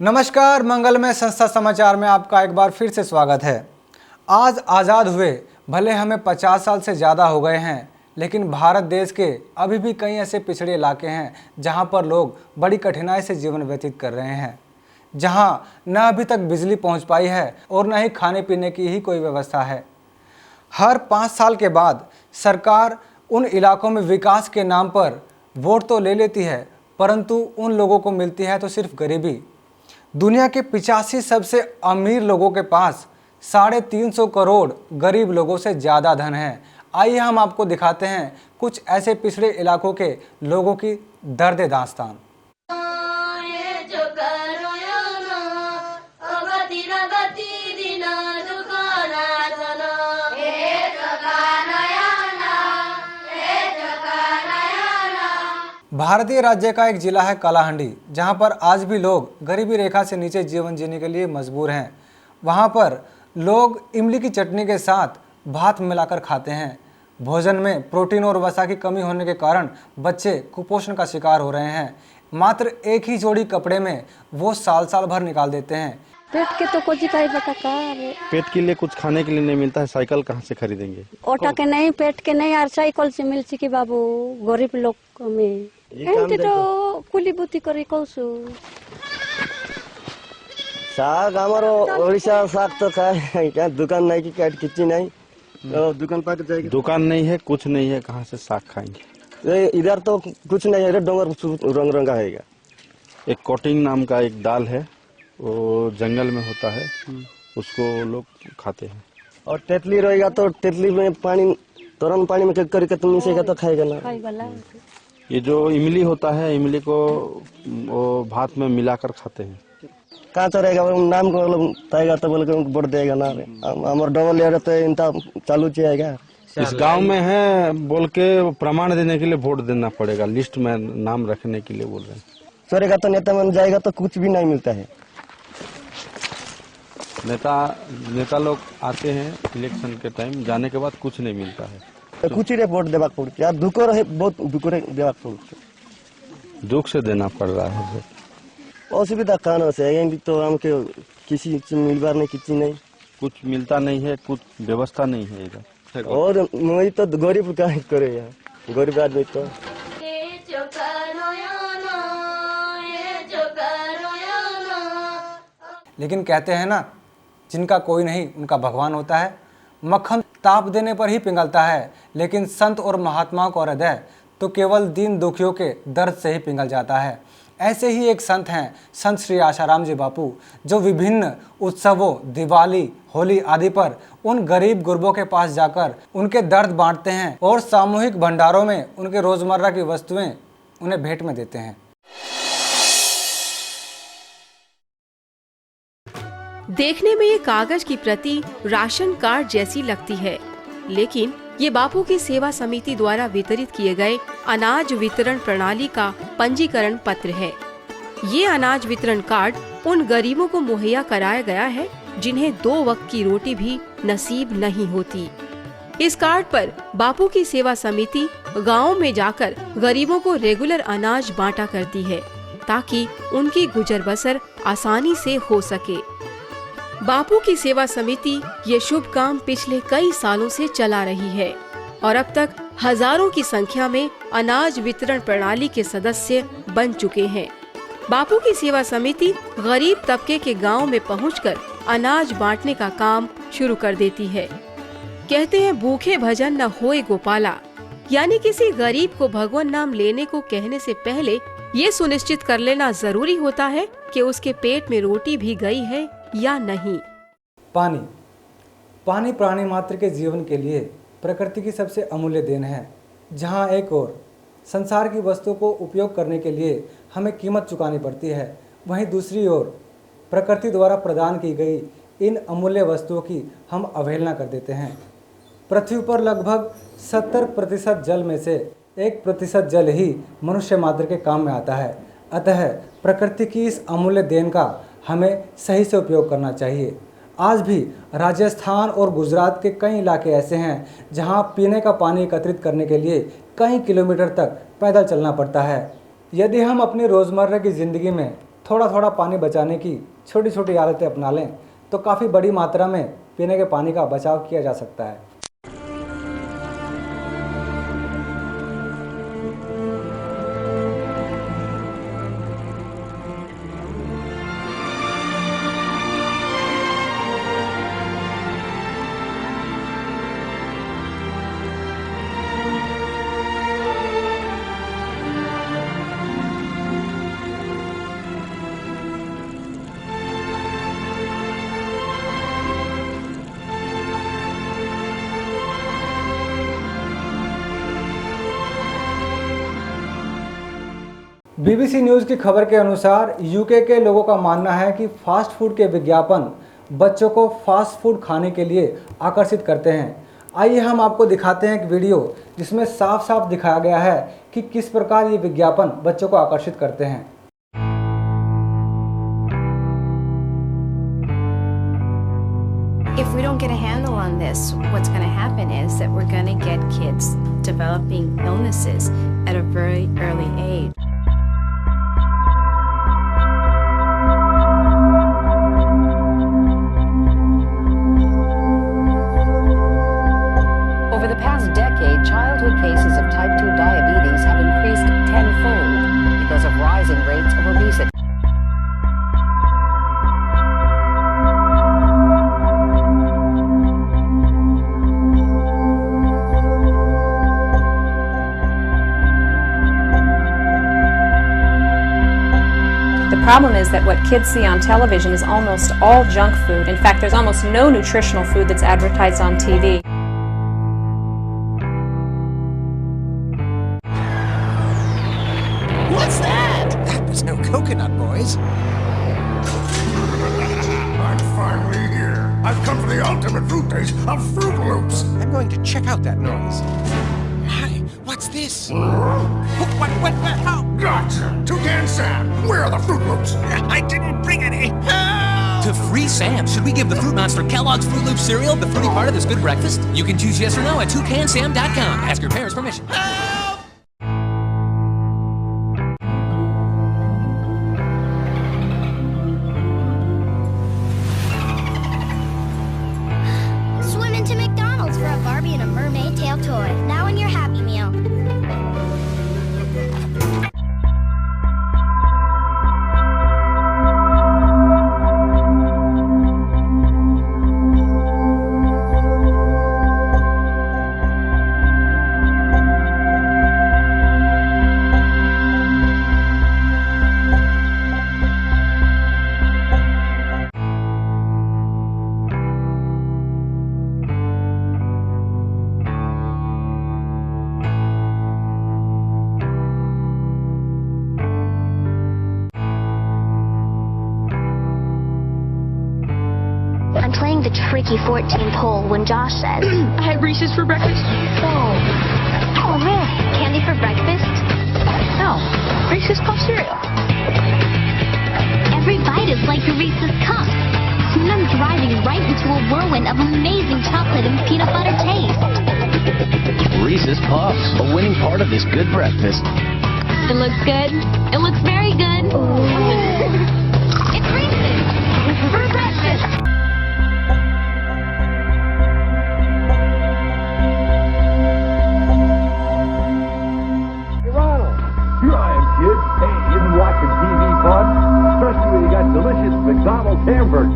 नमस्कार, मंगलमय संस्था समाचार में आपका एक बार फिर से स्वागत है। आज आज़ाद हुए भले हमें 50 साल से ज़्यादा हो गए हैं, लेकिन भारत देश के अभी भी कई ऐसे पिछड़े इलाके हैं जहां पर लोग बड़ी कठिनाई से जीवन व्यतीत कर रहे हैं, जहां न अभी तक बिजली पहुंच पाई है और न ही खाने पीने की ही कोई व्यवस्था है। हर 5 साल के बाद सरकार उन इलाकों में विकास के नाम पर वोट तो ले लेती है, परंतु उन लोगों को मिलती है तो सिर्फ गरीबी। दुनिया के 85 सबसे अमीर लोगों के पास 350 करोड़ गरीब लोगों से ज़्यादा धन है। आइए हम आपको दिखाते हैं कुछ ऐसे पिछड़े इलाकों के लोगों की दर्द दास्तान। भारतीय राज्य का एक जिला है कालाहांडी, जहां पर आज भी लोग गरीबी रेखा से नीचे जीवन जीने के लिए मजबूर हैं। वहां पर लोग इमली की चटनी के साथ भात मिलाकर खाते हैं। भोजन में प्रोटीन और वसा की कमी होने के कारण बच्चे कुपोषण का शिकार हो रहे हैं। मात्र एक ही जोड़ी कपड़े में वो साल साल भर निकाल देते हैं। पेट के तो कुछ पेट के लिए कुछ खाने के लिए नहीं मिलता है, साइकिल कहाँ से खरीदेंगे? ओटा के नहीं, पेट के नहीं, और साइकिल से मिल सी बाबू गरीब लोग में एमती तो कुली बुती करी कहसु साग हमारो ओडिशा साग तो खाए क्या दुकान नहीं की काट किच्ची नहीं तो दुकान पर जाएगी। दुकान नहीं है, कुछ नहीं है, कहाँ से साग खाएंगे? इधर तो कुछ नहीं है, डोंगर रंग रंगा है। एक कोटिंग नाम का एक दाल है, वो जंगल में होता है, उसको लोग खाते हैं। और तेतली रहेगा तो तेतली में पानी तुरंत पानी में करके तुम मिसेगा तो खाएगा ना। ये जो इमली होता है, इमली को वो भात में मिलाकर खाते हैं। कहाँ रहेगा नाम को ताएगा तो बोल के वोट देगा ना। हमारे डबल ले तो इनका चालू चाहिए। इस गांव में है बोल के प्रमाण देने के लिए वोट देना पड़ेगा, लिस्ट में नाम रखने के लिए बोल रहे हैं। चोरेगा तो नेता में जाएगा तो कुछ भी नहीं मिलता है। नेता लोग आते हैं इलेक्शन के टाइम, जाने के बाद कुछ नहीं मिलता है। कुछ ही वोट देवा पड़ती है, दुख रहे बहुत दुख देवा पड़ती, दुख से देना पड़ रहा है। असुविधा कहाँ से है तो हमके किसी चीज मिलवार नहीं, किसी नहीं, कुछ मिलता नहीं है, कुछ व्यवस्था नहीं है इधर। और वही तो गरीब का करे यार, गरीब आदमी तो। लेकिन कहते हैं ना, जिनका कोई नहीं उनका भगवान होता है। मक्खन ताप देने पर ही पिघलता है, लेकिन संत और महात्माओं का हृदय तो केवल दीन दुखियों के दर्द से ही पिघल जाता है। ऐसे ही एक संत हैं संत श्री आशाराम जी बापू, जो विभिन्न उत्सवों, दिवाली, होली आदि पर उन गरीब गुरबों के पास जाकर उनके दर्द बांटते हैं और सामूहिक भंडारों में उनके रोजमर्रा की वस्तुएं उन्हें भेंट में देते हैं। देखने में ये कागज की प्रति राशन कार्ड जैसी लगती है, लेकिन ये बापू की सेवा समिति द्वारा वितरित किए गए अनाज वितरण प्रणाली का पंजीकरण पत्र है। ये अनाज वितरण कार्ड उन गरीबों को मुहैया कराया गया है जिन्हें 2 वक्त की रोटी भी नसीब नहीं होती। इस कार्ड पर बापू की सेवा समिति गाँव में जाकर गरीबों को रेगुलर अनाज बांटा करती है, ताकि उनकी गुजर बसर आसानी से हो सके। बापू की सेवा समिति ये शुभ काम पिछले कई सालों से चला रही है और अब तक हजारों की संख्या में अनाज वितरण प्रणाली के सदस्य बन चुके हैं। बापू की सेवा समिति गरीब तबके के गांव में पहुंचकर अनाज बांटने का काम शुरू कर देती है। कहते हैं भूखे भजन न होए गोपाला, यानी किसी गरीब को भगवान नाम लेने को कहने से पहले ये सुनिश्चित कर लेना जरूरी होता है कि उसके पेट में रोटी भी गई है या नहीं। पानी प्राणी मात्र के जीवन के लिए प्रकृति की सबसे अमूल्य देन है। जहाँ एक ओर संसार की वस्तुओं को उपयोग करने के लिए हमें कीमत चुकानी पड़ती है, वहीं दूसरी ओर प्रकृति द्वारा प्रदान की गई इन अमूल्य वस्तुओं की हम अवहेलना कर देते हैं। पृथ्वी पर लगभग 70% जल में से 1% जल ही मनुष्य मात्र के काम में आता है। अतः प्रकृति की इस अमूल्य देन का हमें सही से उपयोग करना चाहिए। आज भी राजस्थान और गुजरात के कई इलाके ऐसे हैं जहां पीने का पानी एकत्रित करने के लिए कई किलोमीटर तक पैदल चलना पड़ता है। यदि हम अपनी रोज़मर्रा की ज़िंदगी में थोड़ा थोड़ा पानी बचाने की छोटी छोटी आदतें अपना लें तो काफ़ी बड़ी मात्रा में पीने के पानी का बचाव किया जा सकता है। बीबीसी न्यूज़ की खबर के अनुसार यूके के लोगों का मानना है कि फास्ट फूड के विज्ञापन बच्चों को फास्ट फूड खाने के लिए आकर्षित करते हैं। आइए हम आपको दिखाते हैं एक वीडियो जिसमें साफ साफ दिखाया गया है कि किस प्रकार ये विज्ञापन बच्चों को आकर्षित करते हैं। If we don't get a handle on this, what's going to happen is that we're going to get kids developing illnesses at a very early age. Over the past decade, childhood cases of type 2 diabetes have increased tenfold because of rising rates of obesity. The problem is that what kids see on television is almost all junk food. In fact, there's almost no nutritional food that's advertised on TV. What's that? That was no coconut, boys. I'm finally here. I've come for the ultimate fruit taste of Fruit Loops. I'm going to check out that noise. Hi, what's this? What? How? Gotcha! Toucan Sam, where are the Fruit Loops? I didn't bring any. Help! To free Sam, should we give the Fruit Monster Kellogg's Fruit Loop cereal the fruity part of this good breakfast? You can choose yes or no at toucansam.com. Ask your parents' permission. Swim into McDonald's for a Barbie and a mermaid tail toy. Now in your Happy Meal. I'm playing the tricky 14th hole when Josh says, I had Reese's for breakfast. Oh, really? Candy for breakfast? No, Reese's Puff cereal. Every bite is like a Reese's Cup. Soon I'm driving right into a whirlwind of amazing chocolate and peanut butter taste. Reese's Puffs, a winning part of this good breakfast. It looks good. It looks very good. It's Reese's for breakfast. Here I am, kid. Hey, isn't watching TV fun? Especially when you got delicious McDonald's hamburgers.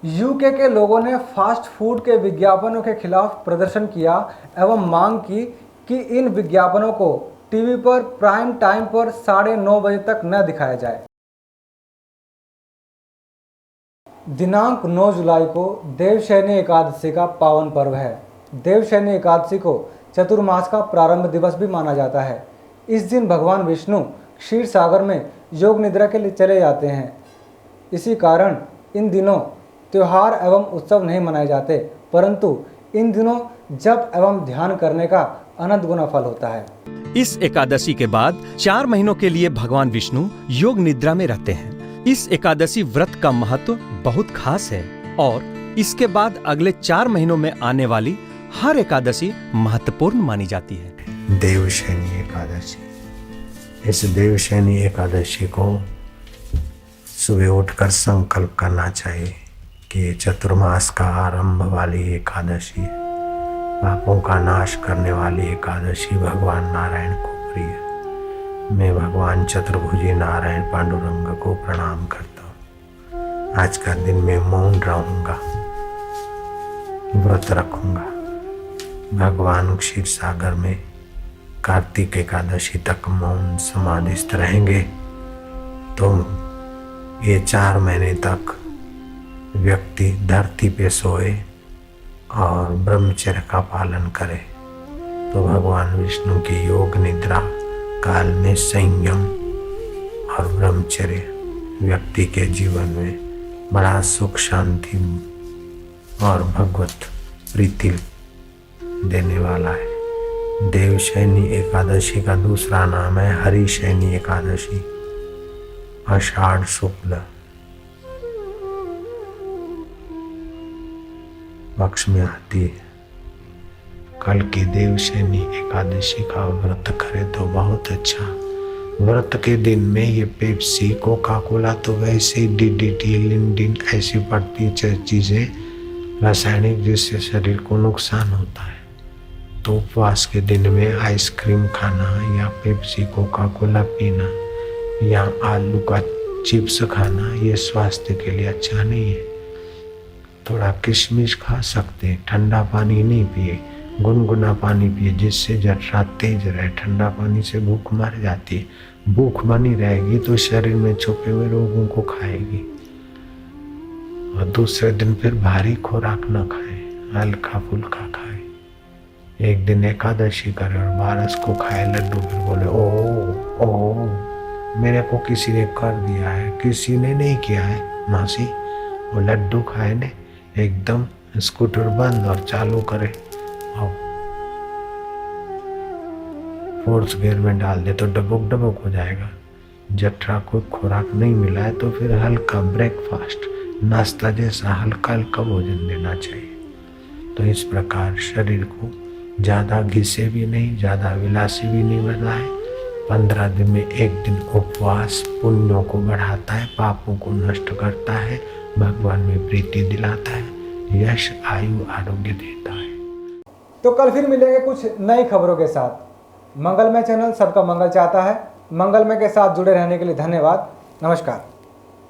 UK के लोगों ने fast food के विज्ञापनों के खिलाफ प्रदर्शन किया एवं मांग की कि इन विज्ञापनों को टीवी पर प्राइम टाइम पर 9:30 बजे तक न दिखाया जाए। दिनांक 9 जुलाई को देवशयनी एकादशी का पावन पर्व है। देवशयनी एकादशी को चतुर्मास का प्रारंभ दिवस भी माना जाता है। इस दिन भगवान विष्णु क्षीर सागर में योग निद्रा के लिए चले जाते हैं। इसी कारण इन दिनों त्योहार एवं उत्सव नहीं मनाए जाते, परंतु इन दिनों जप एवं ध्यान करने का अनंत गुना फल होता है। इस एकादशी के बाद 4 महीनों के लिए भगवान विष्णु योग निद्रा में रहते हैं। इस एकादशी व्रत का महत्व बहुत खास है और इसके बाद अगले 4 महीनों में आने वाली हर एकादशी महत्वपूर्ण मानी जाती है। देवशयनी एकादशी, इस देवशयनी एकादशी को सुबह उठकर संकल्प करना चाहिए कि ये चतुर्मास का आरंभ वाली एकादशी है, पापों का नाश करने वाली एकादशी भगवान नारायण को प्रिय। मैं भगवान चतुर्भुजी नारायण पांडुरंग को प्रणाम करता हूँ। आज का दिन मैं मौन रहूंगा, व्रत रखूंगा। भगवान क्षीर सागर में कार्तिक एकादशी तक मौन समाधिस्थ रहेंगे तो ये 4 महीने तक व्यक्ति धरती पे सोए और ब्रह्मचर्य का पालन करे तो भगवान विष्णु की योग निद्रा काल में संयम और ब्रह्मचर्य व्यक्ति के जीवन में बड़ा सुख शांति और भगवत प्रीति देने वाला है। देवशयनी एकादशी का दूसरा नाम है हरिशयनी एकादशी। आषाढ़ शुक्ल पक्ष में आती है। कल की देवशयनी एकादशी का व्रत करे तो बहुत अच्छा। व्रत के दिन में ये पेप्सी कोका कोला तो वैसे ही DDT लिंडिन ऐसी पड़ती चीजें रासायनिक जिससे शरीर को नुकसान होता है, तो उपवास के दिन में आइसक्रीम खाना या पेप्सी कोका कोला पीना या आलू का चिप्स खाना ये स्वास्थ्य के लिए अच्छा नहीं है। थोड़ा किशमिश खा सकते हैं, ठंडा पानी नहीं पिए, गुनगुना पानी पिए जिससे जठरा तेज रहे। ठंडा पानी से भूख मर जाती है, भूख बनी रहेगी तो शरीर में छुपे हुए रोगों को खाएगी। और दूसरे दिन फिर भारी खुराक न खाए, हल्का फुल्का खाए। एक दिन एकादशी करे और 12 को खाए लड्डू, फिर बोले ओ मेरे को किसी ने कर दिया है। किसी ने नहीं किया है मासी, वो लड्डू खाए ने एकदम स्कूटर बंद और चालू करे और फोर्स गियर में डाल दे तो डबक डबक हो जाएगा। जठरा को खुराक नहीं मिला है तो फिर हल्का ब्रेकफास्ट नाश्ता जैसा हल्का हल्का भोजन देना चाहिए। तो इस प्रकार शरीर को ज़्यादा घिसे भी नहीं, ज़्यादा विलासी भी नहीं बनाए। 15 दिन में एक दिन उपवास पुण्यों को बढ़ाता है, पापों को नष्ट करता है, भगवान में प्रीति दिलाता है, यश आयु आरोग्य देता है। तो कल फिर मिलेंगे कुछ नई खबरों के साथ। मंगलमय चैनल सबका मंगल चाहता है। मंगलमय के साथ जुड़े रहने के लिए धन्यवाद। नमस्कार।